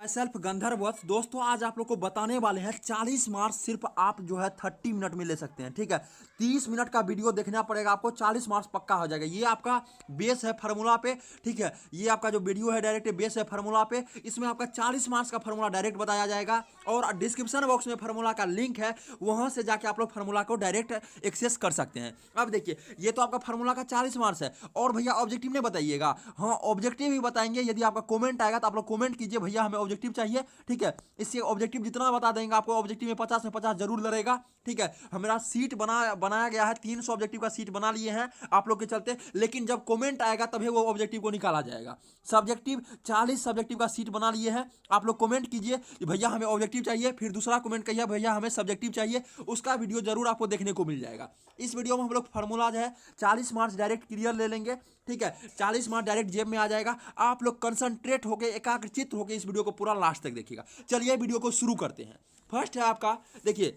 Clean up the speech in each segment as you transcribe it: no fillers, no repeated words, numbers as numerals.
Self गंधर्वत दोस्तों, आज आप लोग को बताने वाले हैं 40 मार्क्स सिर्फ आप जो है 30 मिनट में ले सकते हैं। ठीक है, 30 मिनट का वीडियो देखना पड़ेगा आपको, 40 मार्क्स पक्का हो जाएगा। ये आपका बेस है फार्मूला पे। ठीक है, ये आपका जो वीडियो है डायरेक्ट बेस है फार्मूला पे। इसमें आपका 40 मार्क्स का फार्मूला डायरेक्ट बताया जाएगा और डिस्क्रिप्शन बॉक्स में फार्मूला का लिंक है, वहां से जाके आप लोग फार्मूला को डायरेक्ट एक्सेस कर सकते हैं। अब देखिए, ये तो आपका फार्मूला का 40 मार्क्स है। और भैया ऑब्जेक्टिव नहीं बताइएगा, हाँ ऑब्जेक्टिव ही बताएंगे। यदि आपका कमेंट आएगा तो आप लोग कमेंट कीजिए भैया हमें ऑब्जेक्टिव चाहिए। ठीक है, इससे ऑब्जेक्टिव जितना बता देंगे आपको, ऑब्जेक्टिव में 50 में 50 जरूर लड़ेगा। ठीक है, हमारा सीट बनाया गया है, 300 ऑब्जेक्टिव का सीट बना लिए हैं आप लोग के चलते। लेकिन जब कमेंट आएगा तभी वो ऑब्जेक्टिव को निकाला जाएगा। सब्जेक्टिव 40 सब्जेक्टिव का सीट बना लिए हैं। आप लोग कमेंट कीजिए कि भैया हमें ऑब्जेक्टिव चाहिए, फिर दूसरा कमेंट कहिए भैया हमें सब्जेक्टिव चाहिए। उसका वीडियो जरूर आपको देखने को मिल जाएगा। इस वीडियो में हम लोग फार्मूला जो है 40 मार्क्स डायरेक्ट क्लियर ले लेंगे। ठीक है, 40 मार्क्स डायरेक्ट जेब में आ जाएगा। आप लोग कंसंट्रेट होकर, एकाग्रचित्त होकर इस वीडियो को पूरा लास्ट तक देखिएगा। चलिए वीडियो को शुरू करते हैं। फर्स्ट है आपका, देखिए,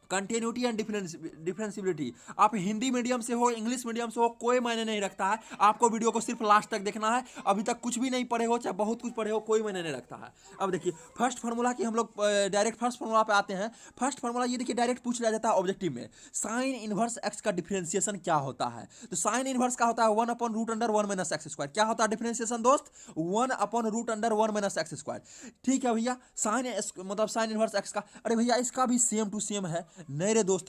कंटिन्यूटी एंड डिफरेंसिबिलिटी। आप हिंदी मीडियम से हो, इंग्लिश मीडियम से हो, कोई मायने नहीं रखता है। आपको वीडियो को सिर्फ लास्ट तक देखना है। अभी तक कुछ भी नहीं पढ़े हो, चाहे बहुत कुछ पढ़े हो, कोई मायने नहीं रखता है। अब देखिए फर्स्ट फार्मूला की हम लोग डायरेक्ट फर्स्ट फार्मूला पे आते हैं। फर्स्ट फार्मूला ये देखिए, डायरेक्ट पूछ लिया जाता है ऑब्जेक्टिव में, साइन इनवर्स एक्स का डिफरेंशिएशन क्या होता है। तो साइन इनवर्स का होता है 1 upon root under 1 minus X square. क्या होता है डिफरेंशिएशन दोस्त? 1 upon root under 1 minus X square. ठीक है भैया, साइन मतलब साइन इनवर्स एक्स का, अरे भैया इसका भी सेम टू सेम है। नहीं रे दोस्त,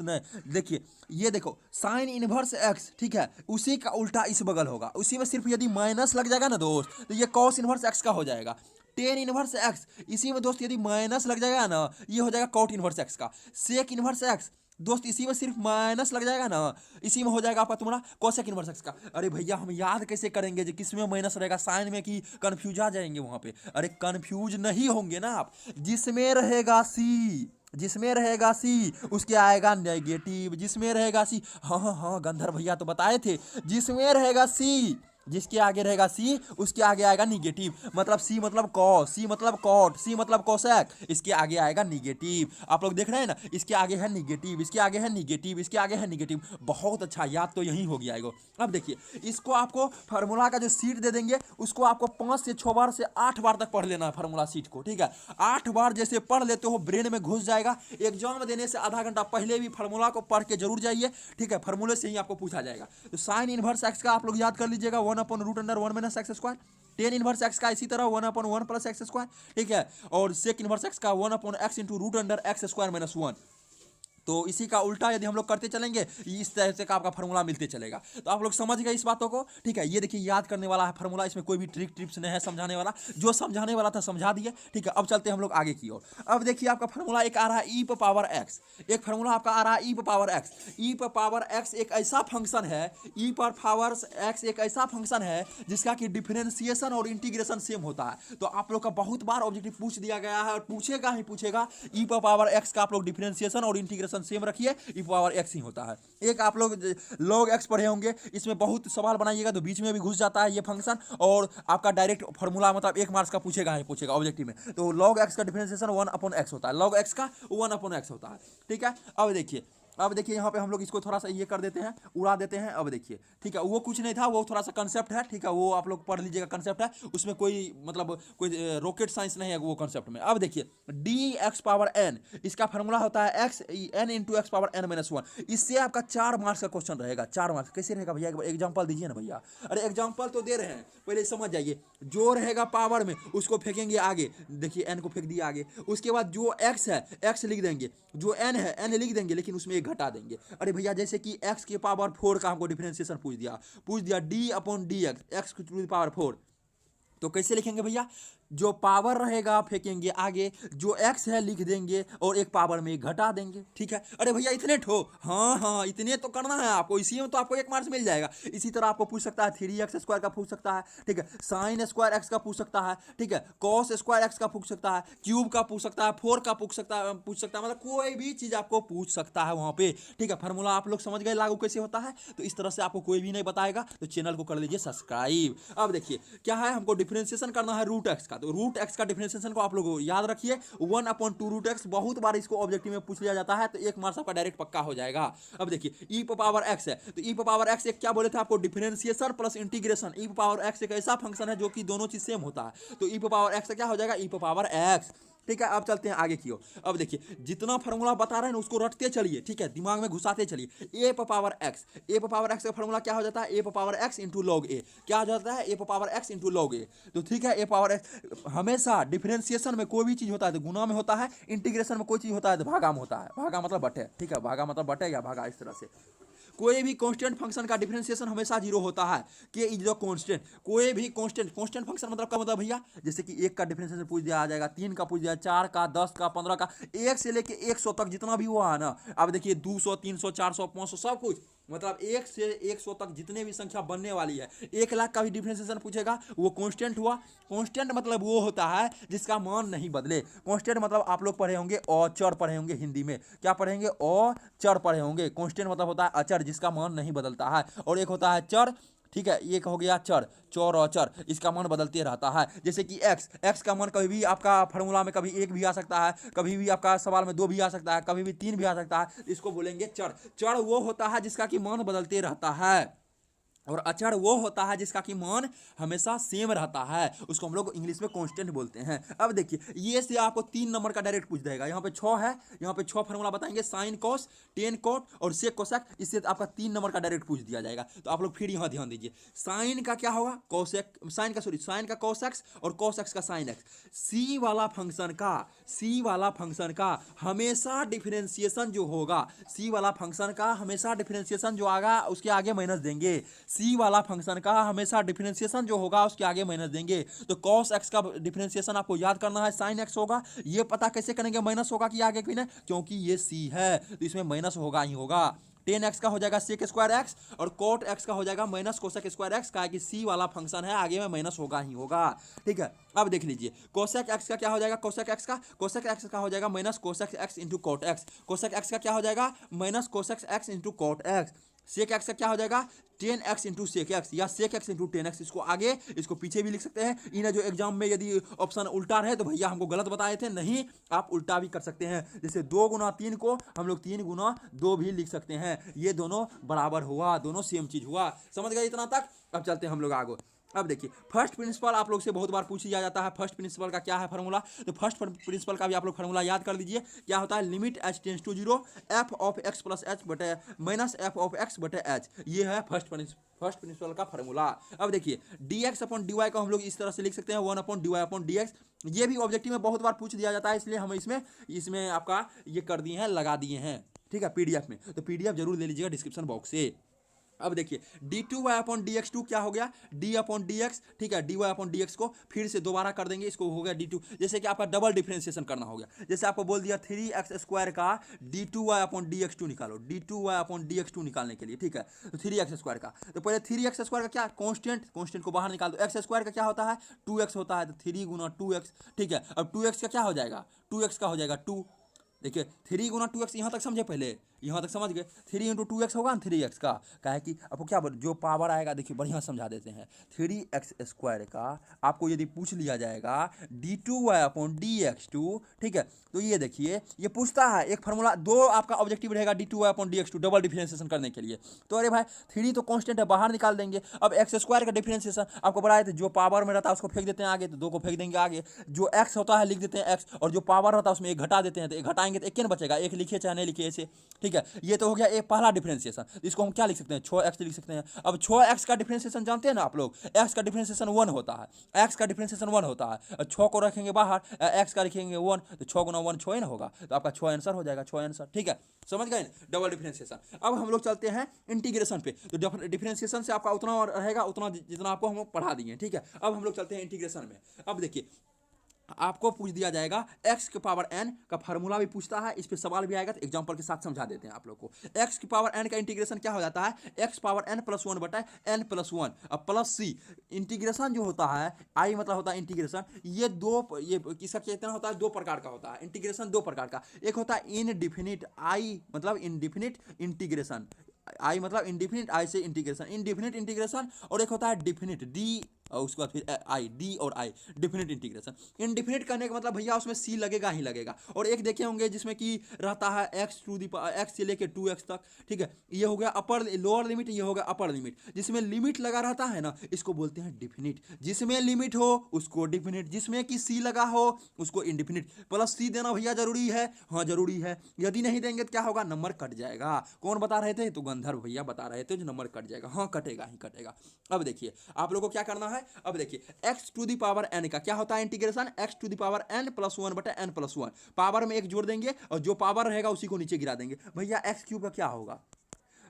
देखिए ये देखो, साइन इनवर्स एक्स, ठीक है, उसी का उल्टा इस बगल होगा। उसी में सिर्फ यदि माइनस लग जाएगा ना दोस्त, तो ये कॉस इनवर्स एक्स का हो जाएगा। टेन इनवर्स एक्स, इसी में दोस्त यदि माइनस लग जाएगा ना, ये हो जाएगा कॉट इनवर्स एक्स का। सेक इनवर्स एक्स दोस्त, इसी में सिर्फ माइनस लग जाएगा ना, इसी में हो जाएगा आपका तुम्हारा कोसेक इनवर्स एक्स का। अरे भैया हम याद कैसे करेंगे जो किस में माइनस रहेगा, साइन में, कि कंफ्यूज आ जाएंगे वहां पे। अरे कंफ्यूज नहीं होंगे ना आप। जिसमें रहेगा सी उसके आएगा नेगेटिव। जिसमें रहेगा सी, हाँ हाँ हाँ गंधर भैया तो बताए थे, जिसमें रहेगा सी, जिसके आगे रहेगा सी उसके आगे आएगा निगेटिव। मतलब सी मतलब कॉस, सी मतलब कॉट, सी मतलब कोसेक, इसके आगे आएगा निगेटिव। आप लोग देख रहे हैं ना, इसके आगे है निगेटिव, इसके आगे है निगेटिव, इसके आगे है निगेटिव। बहुत अच्छा, याद तो यही हो गया है। अब देखिए, इसको आपको फार्मूला का जो सीट दे देंगे, उसको आपको 5 से 6 बार से 8 बार तक पढ़ लेना है फार्मूला सीट को। ठीक है, 8 बार जैसे पढ़ लेते हो ब्रेन में घुस जाएगा। एग्जाम देने से आधा घंटा पहले भी फार्मूला को पढ़ के जरूर जाइए। ठीक है, फार्मूले से ही आपको पूछा जाएगा। तो साइन इनवर्स एक्स का आप लोग याद कर लीजिएगा, 1 upon root under 1 minus X square. Tan inverse X का इसी तरह 1 अपॉन 1 प्लस एक्स स्क्वायर। ठीक है, और सेक इनवर्स एक्स का 1 upon X into root under X square minus 1। तो इसी का उल्टा यदि हम लोग करते चलेंगे, इस तरह से का आपका फार्मूला मिलते चलेगा। तो आप लोग समझ गए इस बातों को। ठीक है, ये देखिए याद करने वाला है फार्मूला, इसमें कोई भी ट्रिप्स नहीं है समझाने वाला। जो समझाने वाला था समझा दिए। ठीक है, अब चलते हैं हम लोग आगे की ओर। अब देखिए आपका फार्मूला एक आ रहा है ई पावर एक्स। एक फार्मूला आपका आ रहा है ई पावर एक्स। ई पावर एक्स एक ऐसा फंक्शन है, ई पावर एक्स एक ऐसा फंक्शन है जिसका कि डिफरेंशिएशन और इंटीग्रेशन सेम होता है। तो आप लोग का बहुत बार ऑब्जेक्टिव पूछ दिया गया है और पूछेगा ही पूछेगा। ई पावर एक्स का आप लोग डिफरेंशिएशन और इंटीग्रेशन सेम रखिए, ई पावर एक्स ही होता है। एक आप लोग लॉग एक्स पढ़े होंगे, इसमें बहुत सवाल बनाइएगा तो बीच में भी घुस जाता है ये फंक्शन, और आपका डायरेक्ट फार्मूला मतलब 1 मार्क्स का पूछेगा ही पूछेगा ऑब्जेक्टिव में। तो लॉग एक्स का डिफरेंशिएशन 1 अपॉन एक्स होता है, लॉग एक्स का 1 अपॉन एक्स होता है। ठीक है, अब देखिए यहाँ पे हम लोग इसको थोड़ा सा ये कर देते हैं, उड़ा देते हैं। अब देखिए, ठीक है, वो कुछ नहीं था, वो थोड़ा सा कंसेप्ट है। ठीक है, वो आप लोग पढ़ लीजिएगा, कंसेप्ट है, उसमें कोई मतलब कोई रॉकेट साइंस नहीं है वो कंसेप्ट में। अब देखिए, डी एक्स पावर एन, इसका फार्मूला होता है X N into X power N minus 1। इससे आपका 4 मार्क्स का क्वेश्चन रहेगा। 4 मार्क्स कैसे रहेगा भैया, एग्जाम्पल दीजिए ना भैया। अरे एग्जाम्पल तो दे रहे हैं, पहले समझ जाइए। जो रहेगा पावर में उसको फेंकेंगे आगे, देखिए एन को फेंक दिया आगे। उसके बाद जो एक्स है एक्स लिख देंगे, जो एन है एन लिख देंगे, लेकिन उसमें एक घटा देंगे। अरे भैया जैसे कि x के पावर 4 का हमको डिफरेंशिएशन पूछ दिया D upon D X to the power 4। तो कैसे लिखेंगे भैया, जो पावर रहेगा फेंकेंगे आगे, जो एक्स है लिख देंगे और एक पावर में घटा देंगे। ठीक है, अरे भैया इतने ठो, हाँ हाँ इतने तो करना है आपको, इसी में तो आपको 1 मार्क्स मिल जाएगा। इसी तरह आपको पूछ सकता है 3x स्क्वायर का पूछ सकता है। ठीक है, साइन स्क्वायर एक्स का पूछ सकता है। ठीक है, कॉस स्क्वायर एक्स का पूछ सकता है, क्यूब का पूछ सकता है, 4 का पूछ सकता है, मतलब कोई भी चीज आपको पूछ सकता है वहां पे। ठीक है, फार्मूला आप लोग समझ गए लागू कैसे होता है। तो इस तरह से आपको कोई भी नहीं बताएगा, तो चैनल को कर लीजिए सब्सक्राइब। अब देखिए क्या है, हमको डिफरेंशिएशन करना है रूट एक्स का। तो रूट एक्स का डिफरेंशिएशन को आप लोग याद रखिए, 1/2 रूट एक्स। बहुत बार इसको ऑब्जेक्टिव में पूछ लिया जाता है, तो 1 मार्क्स आपका डायरेक्ट पक्का हो जाएगा। अब देखिए ई पावर एक्स है, तो ई पावर एक्स एक क्या बोले थे आपको, डिफरेंशिएशन प्लस इंटीग्रेशन। ई पावर एक्स एक ऐसा फंक्शन है जो कि दोनों चीज सेम होता है, तो ई पावर एक्स क्या हो जाएगा, ई पावर एक्स। ठीक है, अब चलते हैं आगे की ओर। अब देखिए जितना फार्मूला बता रहे हैं ना उसको रटते चलिए, ठीक है, दिमाग में घुसाते चलिए। ए पावर एक्स, ए पावर एक्स का फार्मूला क्या हो जाता है, ए पावर एक्स इंटू लॉग ए। क्या हो जाता है, ए पावर एक्स इंटू लॉग ए। तो ठीक है, ए पावर एक्स हमेशा डिफरेंशिएशन में कोई भी चीज होता है तो गुना में होता है, इंटीग्रेशन में कोई चीज होता है तो भागा में होता है। भागा मतलब बटे, ठीक है, भागा मतलब बटे या भागा, इस तरह से। कोई भी कांस्टेंट फंक्शन का डिफरेंशिएशन हमेशा जीरो होता है। के इज द कांस्टेंट, कोई भी कांस्टेंट फंक्शन मतलब क्या मतलब भैया, जैसे कि 1 का डिफरेंशिएशन पूछ दिया आ जाएगा, 3 का पूछ दिया, 4 का, 10 का, 15 का, 1 से लेके 100 तक जितना भी हुआ है ना। अब देखिए 200, 300, 400, 500 सब कुछ, मतलब 1 से 100 तक जितने भी संख्या बनने वाली है। 1 लाख का भी डिफरेंशिएशन पूछेगा, वो कांस्टेंट हुआ। कांस्टेंट मतलब वो होता है जिसका मान नहीं बदले। कांस्टेंट मतलब आप लोग पढ़े होंगे अचर, पढ़े होंगे हिंदी में, क्या पढ़ेंगे, अचर पढ़े होंगे। कांस्टेंट मतलब होता है अचर जिसका मान नहीं बदलता है, और एक होता है चर। ठीक है, एक हो गया चर, चौर और चर, इसका मान बदलते रहता है। जैसे कि एक्स का मान कभी भी आपका फार्मूला में कभी 1 भी आ सकता है, कभी भी आपका सवाल में 2 भी आ सकता है, कभी भी 3 भी आ सकता है, इसको बोलेंगे चर। चर वो होता है जिसका कि मान बदलते रहता है, और अचर वो होता है जिसका कि मान हमेशा सेम रहता है, उसको हम लोग इंग्लिश में कांस्टेंट बोलते हैं। अब देखिए ये से आपको 3 नंबर का डायरेक्ट पूछ देगा। यहाँ पे 6 है, यहाँ पे 6 फार्मूला बताएंगे, साइन कॉस, टेन कॉट और सेक कोसेक। इससे आपका 3 नंबर का डायरेक्ट पूछ दिया जाएगा। तो आप लोग फिर यहाँ ध्यान दीजिए, साइन का क्या होगा, कोसेक, साइन का कॉस एक्स और कॉस एक्स का साइन एक्स। सी वाला फंक्शन का हमेशा डिफरेंशिएशन जो होगा, सी वाला फंक्शन का हमेशा डिफरेंशिएशन जो आएगा उसके आगे माइनस देंगे। सी वाला फंक्शन का हमेशा डिफरेंशिएशन जो होगा उसके आगे माइनस देंगे। तो cos x का डिफरेंशिएशन आपको याद करना है, sin x होगा। ये पता कैसे करेंगे माइनस होगा कि आगे कि नहीं, क्योंकि ये c है तो इसमें माइनस होगा ही होगा। टेन एक्स का हो जाएगा सेक स्क्वायर एक्स, और कोट एक्स का हो जाएगा माइनस कोसेक स्क्वायर एक्स, का कि सी वाला फंक्शन है, आगे में माइनस होगा ही होगा। ठीक है, अब देख लीजिए कोसेक एक्स का क्या हो जाएगा, कोसेक एक्स का हो जाएगा minus cosec X into cot X. Cosec X का क्या हो जाएगा, minus cosec X into cot X. Sec X का क्या हो जाएगा, tan X into sec X, या sec X into tan X. इसको आगे इसको पीछे भी लिख सकते हैं। इन्हें जो एग्जाम में यदि ऑप्शन उल्टा रहे तो भैया हमको गलत बताए थे, नहीं आप उल्टा भी कर सकते हैं। जैसे 2 गुना 3 को हम लोग 3 गुना 2 भी लिख सकते हैं, ये दोनों बराबर हुआ, दोनों सेम चीज हुआ। समझ गए इतना तक। अब चलते हैं हम लोग आगे। अब देखिए फर्स्ट प्रिंसिपल आप लोग से बहुत बार पूछ लिया जाता है, फर्स्ट प्रिंसिपल का क्या है फार्मूला। तो फर्स्ट प्रिंसिपल का भी आप लोग फार्मूला याद कर लीजिए। क्या होता है, limit h tends to 0 f of x plus H बटे माइनस एफ ऑफ x बटे एच। ये है फर्स्ट प्रिंसिपल का फार्मूला। अब देखिए dx अपॉन dy को हम लोग इस तरह से लिख सकते हैं, 1 अपॉन dy अपॉन dx। ये भी ऑब्जेक्टिव में बहुत बार पूछ दिया जाता है, इसलिए हम इसमें आपका ये कर दिए हैं, लगा दिए हैं। ठीक है, पीडीएफ में, तो पीडीएफ जरूर ले लीजिएगा डिस्क्रिप्शन बॉक्स से। अब देखिए d2y अपॉन dx2 क्या हो गया, d अपॉन dx। ठीक है, dy अपॉन dx को फिर से दोबारा कर देंगे, इसको हो गया d2। जैसे कि आपका डबल डिफरेंशिएशन करना हो गया, जैसे आपको बोल दिया 3x स्क्वायर का d2y अपॉन dx2 निकालो, d2y अपॉन dx2 निकालने के लिए। ठीक है, तो 3x स्क्वायर का, तो पहले 3x स्क्वायर का क्या, कांस्टेंट को बाहर निकाल दो। x स्क्वायर का क्या होता है, 2x होता है, तो 3 गुना 2x। ठीक है, अब 2x का क्या हो जाएगा, 2x का हो जाएगा 2। देखिए 3 गुना 2x, यहाँ तक समझे, पहले यहाँ तक समझ गए। 3 इंटू 2x होगा ना 3x का, क्या है कि आपको क्या जो पावर आएगा, देखिए बढ़िया समझा देते हैं। 3x स्क्वायर का आपको यदि पूछ लिया जाएगा d2y अपॉन dx2। ठीक है, तो ये देखिए ये पूछता है एक फार्मूला, 2 आपका ऑब्जेक्टिव रहेगा d2y upon dx2 double differentiation करने के लिए। तो अरे भाई 3 तो कांस्टेंट है, बाहर निकाल देंगे। अब x स्क्वायर का डिफरेंशिएशन आपको बताए थे, जो पावर में रहता है उसको फेंक देते हैं आगे, तो 2 को फेंक देंगे आगे। जो x होता है लिख देते हैं x, और जो पावर रहता है उसमें 1 घटा देते हैं, तो 1 घटाएंगे तो 1 बचेगा, 1 लिखिए चाहे नहीं लिखिए ऐसे। ठीक है, ये तो हो गया एक पहला डिफरेंशिएशन। इसको हम क्या लिख सकते हैं, 6x लिख सकते हैं। अब 6x का डिफरेंशिएशन जानते हैं ना आप लोग, x का डिफरेंशिएशन 1 होता है, x का डिफरेंशिएशन 1 होता है। 6 को रखेंगे बाहर, x का लिखेंगे 1, तो 6 गुना 1 6 ही ना होगा, तो आपका 6 आंसर हो जाएगा, 6 आंसर। ठीक है, समझ गए डबल डिफरेंशिएशन। अब हम लोग चलते हैं इंटीग्रेशन पे। तो डिफरेंशिएशन से आपका उतना रहेगा उतना जितना आपको हम पढ़ा दिए। ठीक है, अब हम लोग चलते हैं इंटीग्रेशन में। अब देखिए आपको पूछ दिया जाएगा x की पावर n का फार्मूला भी पूछता है, इस पे सवाल भी आएगा, तो एग्जांपल के साथ समझा देते हैं आप लोग को। x की पावर n का इंटीग्रेशन क्या हो जाता है, x पावर n प्लस 1 बटा n प्लस 1 अब प्लस c। इंटीग्रेशन जो होता है, i मतलब होता है इंटीग्रेशन, ये किसका कितना होता है, 2 प्रकार का होता है इंटीग्रेशन, 2 प्रकार का। एक होता है इनडिफिनिट, i मतलब इनडिफिनिट इंटीग्रेशन, आई मतलब इंडिफिनिट, आई से इंटीग्रेशन, इनडिफिनिट इंटीग्रेशन। और एक होता है डिफिनिट, डी और उसके बाद फिर आई, डी और आई, डिफिनिट इंटीग्रेशन। इनडिफिनिट करने का मतलब भैया उसमें सी लगेगा ही लगेगा। और एक देखे होंगे जिसमें कि रहता है एक्स टू दी एक्स से लेके 2x तक, ठीक है, ये हो गया अपर लोअर लिमिट, ये हो गया अपर लिमिट। जिसमें लिमिट लगा रहता है ना, इसको बोलते हैं डिफिनिट। जिसमें लिमिट हो उसको डिफिनिट, जिसमें कि सी लगा हो उसको इनडिफिनिट। प्लस सी देना भैया जरूरी है, हाँ जरूरी है, यदि नहीं देंगे तो क्या होगा, नंबर कट जाएगा। कौन बता रहे थे, तो गंधर्व भैया बता रहे थे जो नंबर कट जाएगा, हाँ कटेगा ही कटेगा। अब देखिए आप लोगों को क्या करना है, अब देखिए x to the power n का क्या होता है integration, x to the power n plus 1 बटा n प्लस 1, पावर में एक जोड़ देंगे और जो पावर रहेगा उसी को नीचे गिरा देंगे। भैया एक्स क्यूब का क्या होगा,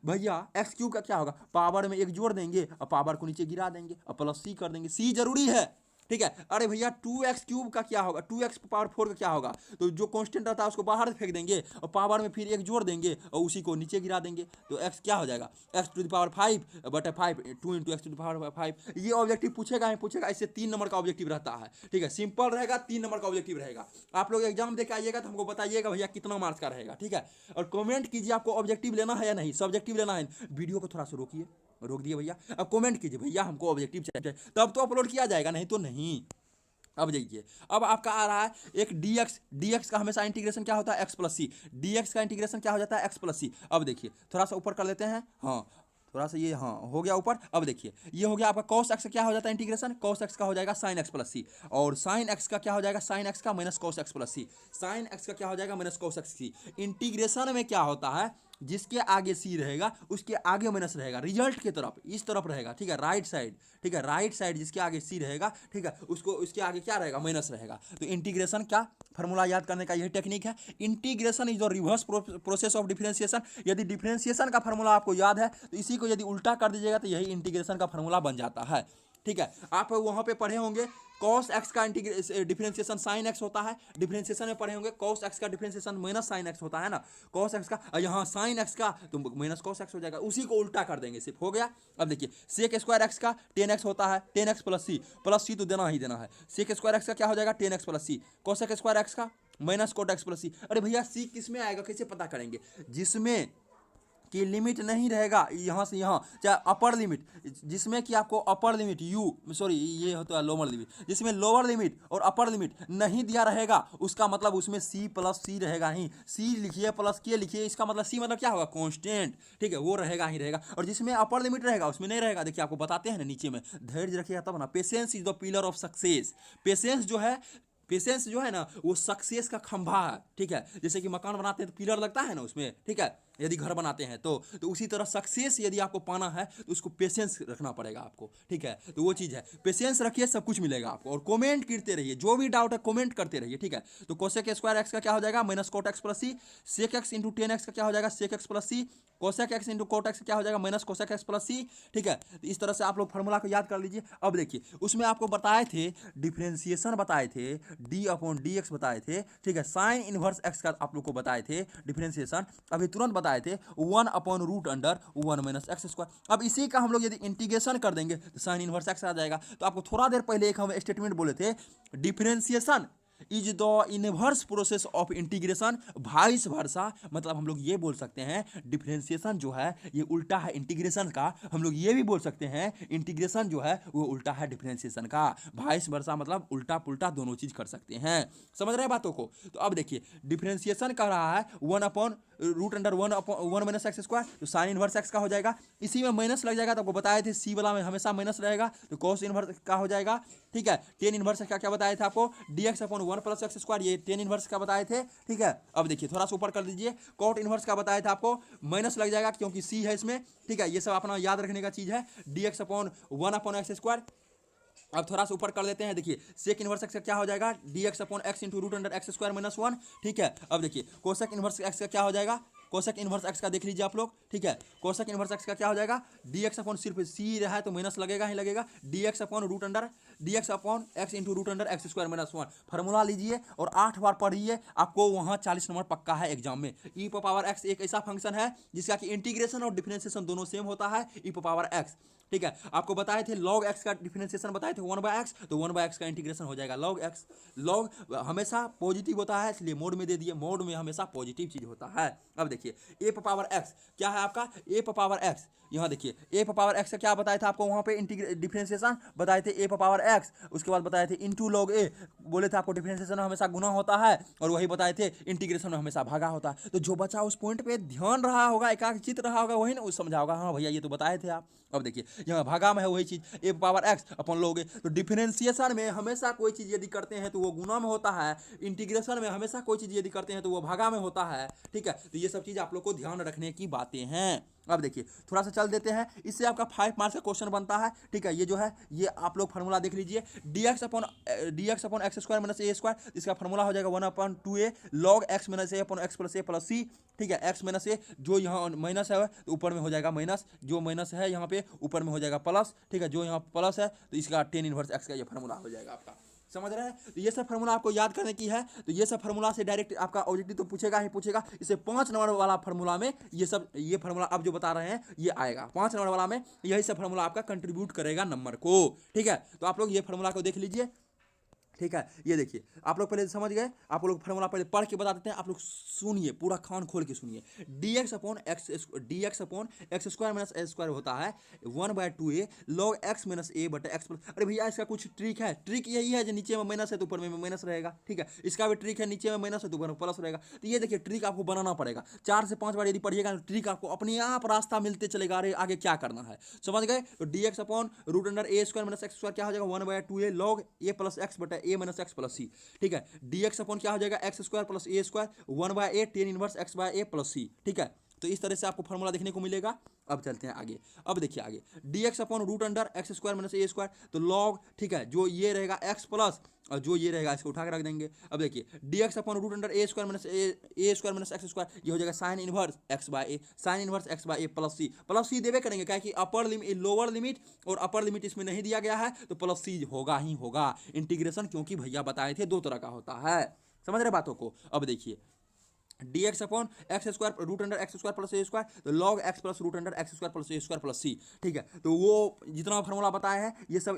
भैया एक्स क्यूब का क्या होगा, पावर में एक जोड़ देंगे और पावर को नीचे गिरा देंगे और प्लस सी कर देंगे, सी जरूरी है, ठीक है। अरे भैया 2x क्यूब का क्या होगा, 2x पावर 4 का क्या होगा, तो जो कांस्टेंट रहता है उसको बाहर फेंक देंगे और पावर में फिर एक जोड़ देंगे और उसी को नीचे गिरा देंगे, तो x क्या हो जाएगा, x टू द पावर 5 बटा 5, 2 into X to the power 5। ये ऑब्जेक्टिव पूछेगा ही पूछेगा, इससे 3 नंबर का ऑब्जेक्टिव रहता है, ठीक है, सिंपल रहेगा, 3 नंबर का ऑब्जेक्टिव रहेगा। आप लोग एग्जाम देकर आइएगा तो हमको बताइएगा भैया कितना मार्क्स का रहेगा, ठीक है। और कमेंट कीजिए आपको ऑब्जेक्टिव लेना है या नहीं, सब्जेक्टिव लेना है। वीडियो को थोड़ा सा रोकिए, रोक दिए भैया, अब कमेंट कीजिए भैया हमको ऑब्जेक्टिव चाहिए, तब तो अपलोड किया जाएगा, नहीं तो नहीं। अब देखिए अब आपका आ रहा है एक dx का हमेशा इंटीग्रेशन क्या होता है, x प्लस सी, dx का इंटीग्रेशन क्या हो जाता है, x प्लस सी। अब देखिए थोड़ा सा ऊपर कर लेते हैं, हाँ थोड़ा सा ये हाँ हो गया ऊपर। अब देखिए ये हो गया आपका cos x का क्या हो जाता है इंटीग्रेशन, cos x का हो जाएगा sin x प्लस सी, और sin x का क्या हो जाएगा, sin x का माइनस cos x प्लस सी, sin x का क्या हो जाएगा माइनस cos x सी। इंटीग्रेशन में क्या होता है, जिसके आगे सी रहेगा उसके आगे माइनस रहेगा, रिजल्ट की तरफ इस तरफ रहेगा, ठीक है, राइट साइड, ठीक है, राइट साइड जिसके आगे सी रहेगा, ठीक है, उसको उसके आगे क्या रहेगा, माइनस रहेगा। तो इंटीग्रेशन का फॉर्मूला याद करने का यही टेक्निक है, integration is the reverse process of differentiation. यदि डिफरेंशिएशन का फॉर्मूला आपको याद है तो इसी को यदि उल्टा कर दीजिएगा तो यही इंटीग्रेशन का फॉर्मूला बन जाता है, ठीक है। आप वहाँ पे पढ़े होंगे cos x का डिफरेंशिएशन sin x होता है, डिफरेंशिएशन में पढ़े होंगे cos x का डिफरेंशिएशन माइनस sin x होता है ना, cos x का, यहाँ sin x का तो माइनस cos x हो जाएगा, उसी को उल्टा कर देंगे, सिर्फ हो गया। अब देखिए sec स्क्वायर x का 10x होता है, 10x प्लस सी तो देना ही देना है, sec स्क्वायर x का क्या हो जाएगा 10x प्लस सी, cosec स्क्वायर x का माइनस cot x प्लस सी। अरे भैया सी किस में आएगा, कैसे पता करेंगे, जिसमें कि लिमिट नहीं रहेगा यहाँ से यहाँ, चाहे अपर लिमिट, जिसमें कि आपको अपर लिमिट ये होता है लोअर लिमिट, जिसमें लोअर लिमिट और अपर लिमिट नहीं दिया रहेगा उसका मतलब उसमें सी प्लस सी रहेगा ही, सी लिखिए प्लस के लिखिए, इसका मतलब सी मतलब क्या होगा, कांस्टेंट, ठीक है, वो रहेगा ही रहेगा। और जिसमें अपर लिमिट रहेगा उसमें नहीं रहेगा, देखिए आपको बताते हैं ना नीचे में, धैर्य रखिएगा तब ना। Patience is the pillar of success, patience जो है ना वो सक्सेस का खंभा है, ठीक है। जैसे कि मकान बनाते हैं तो पिलर लगता है ना उसमें, ठीक है, यदि घर बनाते हैं तो उसी तरह सक्सेस यदि आपको पाना है तो उसको पेशेंस रखना पड़ेगा आपको, ठीक है। तो वो चीज़ है, पेशेंस रखिए सब कुछ मिलेगा आपको, और कमेंट करते रहिए, जो भी डाउट है कमेंट करते रहिए, ठीक है। तो कोसेक स्क्वायर एक्स का क्या हो जाएगा minus cot X plus C, sec X into 10x का क्या हो जाएगा sec X plus C, cosec X into cot X क्या हो जाएगा minus cosec X plus C, ठीक है। तो इस तरह से आप लोग फार्मूला को याद कर लीजिए। अब देखिए उसमें आपको बताए थे डिफ्रेंसिएशन, बताए थे डी अपॉन डी एक्स बताए थे, ठीक है, साइन इनवर्स एक्स का आप लोग को बताए थे डिफ्रेंसिएशन, अभी तुरंत बताए थे 1 upon root under 1 minus X square. अब इसी का हम लोग यदि इंटीग्रेशन कर देंगे तो साइन इनवर्स एक्स आ जाएगा। तो आपको थोड़ा देर पहले एक हम स्टेटमेंट बोले थे, differentiation is the inverse process of integration, vice versa, मतलब हम लोग ये बोल सकते हैं डिफरेंशिएशन जो है ये उल्टा है इंटीग्रेशन का, हम लोग ये भी बोल सकते हैं इंटीग्रेशन जो है वो उल्टा है डिफरेंशिएशन का, वाइस वर्सा मतलब उल्टा पुल्टा दोनों चीज कर सकते हैं, समझ रहे हैं बातों को। तो अब देखिए डिफरेंशिएशन कर रहा है 1 upon root under 1 minus X square, तो साइन इनवर्स एक्स का हो जाएगा, इसी में माइनस लग जाएगा, तो आपको बताए थे सी वाला में हमेशा माइनस रहेगा, तो कॉस इनवर्स का हो जाएगा, ठीक है। टेन इनवर्स का क्या बताए थे आपको dx upon 1 plus x square, ये टेन इनवर्स का बताए थे, ठीक है। अब देखिए थोड़ा सा ऊपर कर दीजिए, कॉट इनवर्स का बताया था आपको, माइनस लग जाएगा क्योंकि सी है इसमें, ठीक है, ये सब अपना याद रखने का चीज है, dx upon 1 upon X square. अब थोड़ा सा ऊपर कर लेते हैं, देखिए सेक इनवर्स एक्स का क्या हो जाएगा dx upon X into root under X square minus 1, ठीक है। अब देखिए कोसेक इनवर्स एक्स का क्या हो जाएगा, कोसेक इनवर्स एक्स का देख लीजिए आप लोग, ठीक है, कोसेक इनवर्स एक्स का क्या हो जाएगा dx अपॉन, सिर्फ सी रहा है तो माइनस लगेगा ही लगेगा, dx upon root under dx upon X into root under X square minus 1, formula लीजिए और 8 बार पढ़िए, आपको वहाँ 40 नंबर पक्का है एग्जाम में। ई पावर एक्स एक ऐसा फंक्शन है जिसका कि इंटीग्रेशन और डिफरेंशिएशन दोनों सेम होता है, ई पावर एक्स, ठीक है। आपको बताए थे log x का डिफरेंशिएशन बताए थे 1/x, तो 1/x का इंटीग्रेशन हो जाएगा log x, log हमेशा पॉजिटिव होता है इसलिए मोड में दे दिए, मोड में हमेशा पॉजिटिव चीज होता है। अब देखिए a पावर x क्या है आपका, a पावर x यहाँ देखिए ए पावर एक्स का क्या बताया था आपको, वहाँ पे डिफरेंशिएशन बताए थे ए पावर एक्स, उसके बाद बताए थे इनटू लॉग ए, बोले थे आपको डिफरेंशिएशन में हमेशा गुना होता है, और वही बताए थे इंटीग्रेशन में हमेशा भागा होता है। तो जो बच्चा उस पॉइंट पे ध्यान रहा होगा, एकाग्रचित रहा होगा, वही ना उस समझा होगा, हाँ भैया ये तो बताए थे आप। अब देखिए यहाँ भागा में है वही चीज ए पावर एक्स अपन लोग, तो डिफरेंशिएशन में हमेशा कोई चीज यदि करते हैं तो वो गुना में होता है, इंटीग्रेशन में हमेशा कोई चीज यदि करते हैं तो वो भागा में होता है, ठीक है। तो ये सब चीज आप लोग को ध्यान रखने की बातें हैं। अब देखिए थोड़ा सा चल देते हैं, इससे आपका 5 मार्क्स का क्वेश्चन बनता है, ठीक है। ये जो है ये आप लोग फार्मूला देख लीजिए, dx upon X square minus A square, इसका फार्मूला हो जाएगा 1/2a log x minus A upon X plus A plus C, ठीक है। एक्स माइनस ए जो यहाँ माइनस है तो ऊपर में हो जाएगा माइनस, जो माइनस है यहाँ पे ऊपर में हो जाएगा प्लस, ठीक है। जो यहाँ प्लस है तो इसका tan इनवर्स x का ये फार्मूला हो जाएगा आपका, समझ रहे हैं। तो ये सब फार्मूला आपको याद करने की है, तो ये सब फार्मूला से डायरेक्ट आपका ऑब्जेक्टिव तो पूछेगा ही पूछेगा। इसे 5 नंबर वाला फार्मूला में ये फार्मूला आप जो बता रहे हैं ये आएगा 5 नंबर वाला में, यही सब फार्मूला आपका कंट्रीब्यूट करेगा नंबर को, ठीक है। तो आप लोग ये फार्मूला को देख लीजिए, ठीक है। ये देखिए आप लोग पहले समझ गए, आप लोग फार्मूला पहले पढ़ के बता देते हैं, आप लोग सुनिए पूरा कान खोल के सुनिए। dx upon X square minus A square होता है 1/2a log x माइनस ए बटे एक्स प्लस, अरे भैया इसका कुछ ट्रिक है, ट्रिक यही है जो नीचे में माइनस है तो ऊपर में माइनस रहेगा, ठीक है। इसका भी ट्रिक है, नीचे में माइनस है तो ऊपर में प्लस रहेगा। तो ये देखिए ट्रिक आपको बनाना पड़ेगा, 4 से 5 बार यदि पढ़िएगा तो ट्रिक आपको अपने आप रास्ता मिलते चलेगा, अरे आगे क्या करना है, समझ गए। तो dx upon root under A square minus X square क्या हो जाएगा 1/2a log A plus X बटे A minus X plus C, ठीक है। dx अपॉन क्या हो जाएगा X square plus A square 1/a tan inverse X by A plus C, ठीक है। तो इस तरह से आपको फॉर्मूला देखने को मिलेगा। अब चलते हैं आगे, अब देखिए आगे dx upon root under X square minus A square, तो log, ठीक है, जो ये रहेगा x प्लस और जो ये रहेगा इसको उठा के रख देंगे। अब देखिए dx upon root under A square minus X square, ये हो जाएगा sign inverse X by A, sign inverse X by A plus सी देवे करेंगे, क्या कि अपर लिमिट लोअर लिमिट और अपर लिमिट इसमें नहीं दिया गया है तो प्लस सी होगा ही होगा इंटीग्रेशन, क्योंकि भैया बताए थे 2 तरह का होता है, समझ रहे बातों को। अब देखिए dx upon X square root under X square plus A square, तो log x plus root under X square plus A square plus C, ठीक है। तो वो जितना फार्मूला बताया है ये सब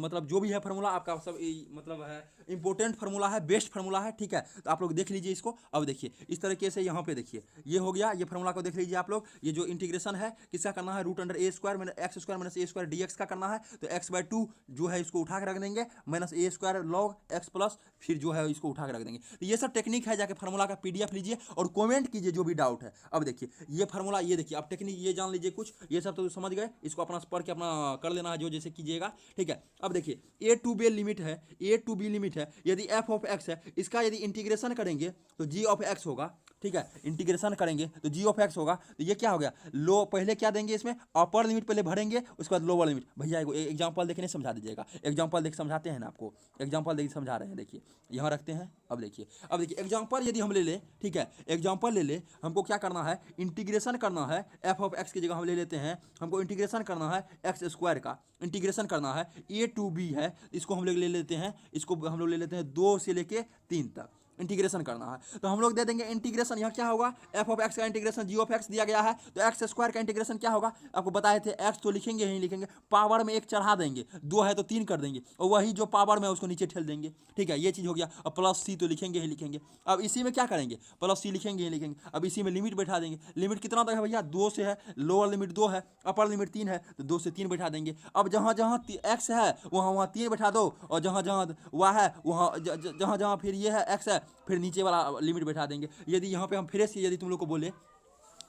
मतलब जो भी है फार्मूला आपका सब मतलब है इंपॉर्टेंट फार्मूला है, बेस्ट फार्मूला है, ठीक है। तो आप लोग देख लीजिए इसको। अब देखिए इस तरीके से यहाँ पे देखिए ये हो गया, ये फार्मूला को देख लीजिए आप लोग। ये जो इंटीग्रेशन है किसका करना है, root under A square x square minus A square dx का करना है, तो x/2 जो है इसको उठा के रख देंगे, minus A square log x plus फिर जो है इसको उठा के रख देंगे। तो ये सब टेक्निक है, जाके फार्मूला का PDF लीजिए और कॉमेंट कीजिए जो भी डाउट है। अब देखिए ये फार्मूला, ये देखिए आप टेक्निक ये जान लीजिए कुछ, ये सब तो समझ गए, इसको अपना पढ़ के अपना कर लेना है जो जैसे कीजिएगा, ठीक है। अब देखिए a to b लिमिट है, यदि f ऑफ x है, इसका यदि इंटीग्रेशन करेंगे तो g ऑफ x होगा, ठीक है। इंटीग्रेशन करेंगे तो g ऑफ x होगा, तो ये क्या हो गया, लो पहले क्या देंगे इसमें अपर लिमिट पहले भरेंगे, उसके बाद लोअर लिमिट। भैया एग्जांपल देखने समझा दीजिएगा, एग्जांपल देख समझाते हैं ना आपको, एग्जांपल देख समझा रहे हैं, देखिए यहाँ रखते हैं। अब देखिए एग्जांपल यदि हम ले ले, ठीक है, एग्जांपल ले ले, हमको क्या करना है, इंटीग्रेशन करना है f ऑफ x की जगह हम ले लेते हैं, हमको इंटीग्रेशन करना है एक्स स्क्वायर का, इंटीग्रेशन करना है a to b है, इसको हम लोग ले लेते हैं, इसको हम लोग ले लेते हैं 2 से लेके 3 तक इंटीग्रेशन करना है। तो हम लोग दे देंगे इंटीग्रेशन, यहाँ क्या होगा, f ऑफ x का इंटीग्रेशन g ऑफ x दिया गया है, तो एक्स स्क्वायर का इंटीग्रेशन क्या होगा, आपको बताए थे x तो लिखेंगे ही लिखेंगे, पावर में 1 चढ़ा देंगे, 2 है तो 3 कर देंगे, और वही जो पावर में उसको नीचे ठेल देंगे, ठीक है। ये चीज़ हो गया। अब प्लस सी तो लिखेंगे ही लिखेंगे, अब इसी में क्या करेंगे, प्लस सी लिखेंगे ही लिखेंगे, अब इसी में लिमिट बैठा देंगे। लिमिट कितना तक है भैया, 2 से है, लोअर लिमिट 2 है, अपर लिमिट 3 है, तो 2 से 3 बैठा देंगे। अब जहाँ जहाँ x है वहाँ 3 बैठा दो, और जहाँ जहाँ y है वहाँ जहाँ जहाँ फिर ये है x है, फिर नीचे वाला लिमिट बैठा देंगे। यदि यहाँ पे हम फ्रेश यदि तुम लोग को बोले,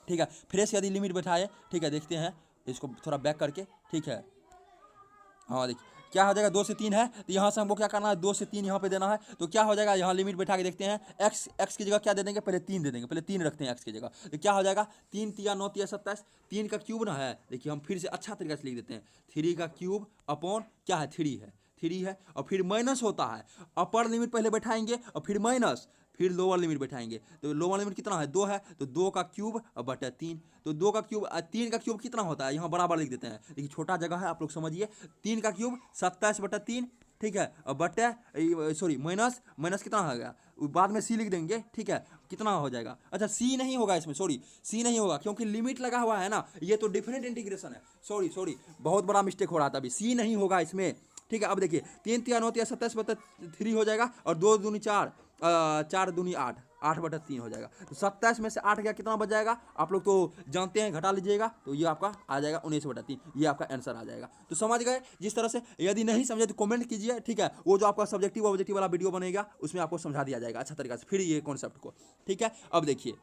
ठीक है, फ्रेश यदि लिमिट बैठाए, ठीक है, देखते हैं इसको थोड़ा बैक करके, ठीक है। हाँ देखिए क्या हो जाएगा, 2 से 3 है, तो यहाँ से हमको क्या करना है, 2 से 3 यहाँ पे देना है, तो क्या हो जाएगा, यहाँ लिमिट बैठा के देखते हैं, x की जगह क्या दे देंगे, पहले 3 दे देंगे, पहले 3 रखते हैं x की जगह, तो क्या हो जाएगा, 3 तिया 9 तिया 27, 3 का क्यूब ना है, देखिए हम फिर से अच्छा तरीके से लिख देते हैं, 3 का क्यूब अपॉन क्या है, 3 है, और फिर माइनस होता है, अपर लिमिट पहले बैठाएंगे और फिर माइनस, फिर लोअर लिमिट बैठाएंगे, तो लोअर लिमिट कितना है, 2 है, तो 2 का क्यूब बटा 3, तो 2 का क्यूब 3 का क्यूब कितना होता है, यहाँ बराबर लिख देते हैं, देखिए छोटा जगह है, आप लोग समझिए, 3 का क्यूब 27 बटा 3, ठीक है, और बटे सॉरी माइनस कितना हो गया, बाद में सी लिख देंगे, ठीक है, कितना हो जाएगा, अच्छा सी नहीं होगा इसमें, सॉरी सी नहीं होगा क्योंकि लिमिट लगा हुआ है ना, ये तो डिफरेंट इंटीग्रेशन है, सॉरी बहुत बड़ा मिस्टेक हो रहा था, अभी सी नहीं होगा इसमें, ठीक है। अब देखिए 3 तिया 9 तिया 27 बटा 3 हो जाएगा, और 2 दूनी 4, 4 दूनी 8, 8/3 हो जाएगा। तो 27 में से 8 गया कितना बच जाएगा, आप लोग तो जानते हैं, घटा लीजिएगा तो ये आपका आ जाएगा 19/3, ये आपका आंसर आ जाएगा। तो समझ गए जिस तरह से। यदि नहीं समझे तो कमेंट कीजिए, ठीक है। वो जो आपका सब्जेक्टिव ऑब्जेक्टिव वाला वीडियो बनेगा उसमें आपको समझा दिया जाएगा अच्छा तरीका से फिर ये कॉन्सेप्ट को, ठीक है। अब देखिए,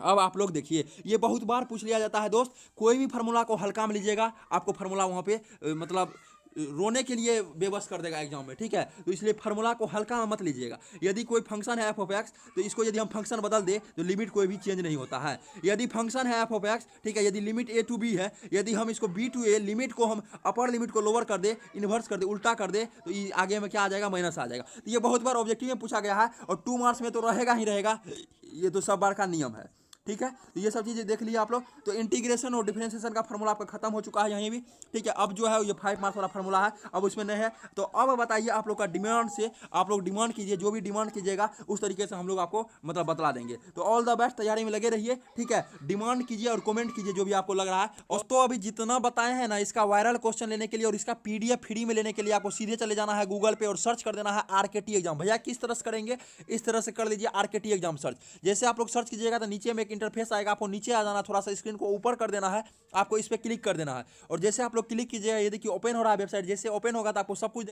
अब आप लोग देखिए, ये बहुत बार पूछ लिया जाता है दोस्त, कोई भी फार्मूला को हल्का में लीजिएगा, आपको फार्मूला वहाँ पे मतलब रोने के लिए बेबस कर देगा एग्जाम में, ठीक है। तो इसलिए फार्मूला को हल्का में मत लीजिएगा। यदि कोई फंक्शन है एफ ऑफ एक्स, तो इसको यदि हम फंक्शन बदल दे तो लिमिट कोई भी चेंज नहीं होता है। यदि फंक्शन है एफ ऑफ एक्स, ठीक है, यदि लिमिट ए टू बी है, यदि हम इसको बी टू ए, लिमिट को हम अपर लिमिट को लोअर कर दे, इन्वर्स कर दे, उल्टा कर दे, तो ये आगे में क्या आ जाएगा, माइनस आ जाएगा। तो ये बहुत बार ऑब्जेक्टिव में पूछा गया है और 2 मार्क्स में तो रहेगा ही रहेगा, ये तो सब बार का नियम है, ठीक है। तो ये सब चीज़ें देख लिए आप लोग। तो इंटीग्रेशन और डिफरेंशिएशन का फार्मूला आपका खत्म हो चुका है यहीं भी, ठीक है। अब जो है ये 5 मार्क्स वाला फार्मूला है, अब उसमें नहीं है। तो अब बताइए आप लोग का डिमांड से, आप लोग डिमांड कीजिए, जो भी डिमांड कीजिएगा उस तरीके से हम लोग आपको मतलब बतला देंगे। तो ऑल द बेस्ट, तैयारी में लगे रहिए, ठीक है। डिमांड कीजिए और कमेंट कीजिए जो भी आपको लग रहा है। और तो अभी जितना बताए हैं ना, इसका वायरल क्वेश्चन लेने के लिए और इसका PDF फ्री में लेने के लिए आपको सीधे चले जाना है गूगल पे और सर्च कर देना है RKT एग्जाम। भैया किस तरह से करेंगे, इस तरह से कर लीजिए RKT एग्जाम सर्च। जैसे आप लोग सर्च कीजिएगा तो नीचे में एक इंटरफेस आएगा, आपको नीचे आ जाना, थोड़ा सा स्क्रीन को ऊपर कर देना है, आपको इस पर क्लिक कर देना है। और जैसे आप लोग क्लिक कीजिएगा, ये देखिए ओपन हो रहा है वेबसाइट, जैसे ओपन होगा तो आपको सब कुछ